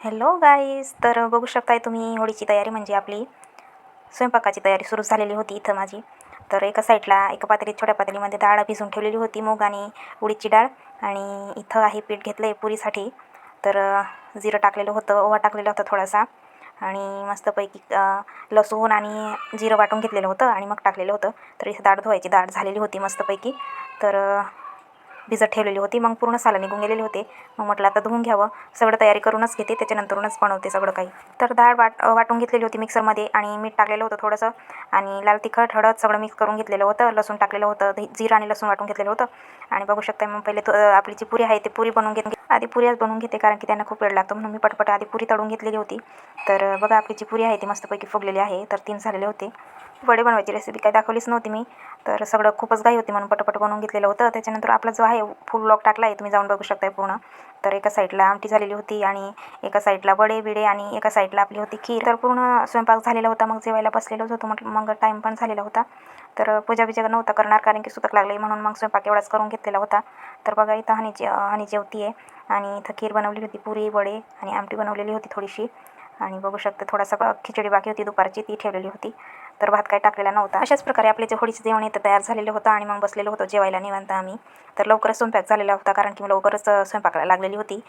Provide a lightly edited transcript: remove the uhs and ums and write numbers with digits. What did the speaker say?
Hello guys, तर बघू शकताय तुम्ही होळीची तयारी म्हणजे आपली स्वयंपाकाची तयारी सुरू झालेली होती इथं माझी. तर एका साईडला एका पातेलीत छोट्या पातेलीमध्ये डाळ भिजवून ठेवलेली होती, मूग आणि उडीदची डाळ. आणि इथं आहे पीठ घेतलं आहे पुरीसाठी. तर जिरं टाकलेलं होतं, ओवा टाकलेला होता थोडासा, आणि मस्तपैकी लसूण आणि जिरं वाटून घेतलेलं होतं आणि मग टाकलेलं होतं. तर इथं डाळ धुवायची, डाळ झालेली होती मस्तपैकी. तर भिजत ठेवलेली होती, मग पूर्ण सालं निघून गेलेले होते. मग म्हटलं आता धुवून घ्यावं, सगळं तयारी करूनच घेते, त्याच्यानंतरूनच बनवते सगळं काही. तर डाळ वाटून घेतलेली होती मिक्सरमध्ये, आणि मीठ टाकलेलं होतं थोडंसं, आणि लाल तिखट हळद सगळं मिक्स करून घेतलेलं होतं. लसूण टाकलेलं होतं, जिरं आणि लसूण वाटून घेतलेलं होतं. आणि बघू शकता मग पहिले आपली जी पुरी आहे ती पुरी बनवून घेते. आधी पुऱ्याच बनवून घेते, कारण की त्यांना खूप वेळ लागतो, म्हणून मी पटपट आधी पुरी तळून घेतलेली होती. तर बघा आपली जी पुरी आहे ती मस्तपैकी फुगलेली आहे. तर 3 झालेले होते. वडे बनवायची रेसिपी काही दाखवलीच नव्हती मी, तर सगळं खूपच घाई होती म्हणून पटपट बनवून घेतलेलं होतं. त्याच्यानंतर आपला जो आहे फुल ब्लॉग टाकला आहे, तुम्ही जाऊन बघू शकताय पूर्ण. तर एका साईडला आमटी झालेली होती, आणि एका साईडला वडे बिडे, आणि एका साईडला आपली होती खीर. तर पूर्ण स्वयंपाक झालेला होता. मग जेवायला बसलेलोच होतो, मग टाईम पण झालेला होता. तर पूजा बिजा नव्हता करणार, कारण की सुतक लागले, म्हणून मग स्वयंपाक एवढाच करून घेतलेला होता. तर बघा इथं हनी जेवती आहे, आणि इथं खीर बनवलेली होती, पुरी वडे आणि आमटी बनवलेली होती थोडीशी. आणि बघू शकते थोडासा खिचडी बाकी होती दुपारची, ती ठेवलेली होती. तर भात काही टाकलेला नव्हता. अशाच प्रकारे आपले जे होळीचं जेवण इथं तयार झालेलं होतं, आणि मग बसलेलो होतो जेवायला निवांत आम्ही. तर लवकरच स्वयंपाक झालेला होता, कारण की मी लवकरच स्वयंपाकाला लागलेली होती.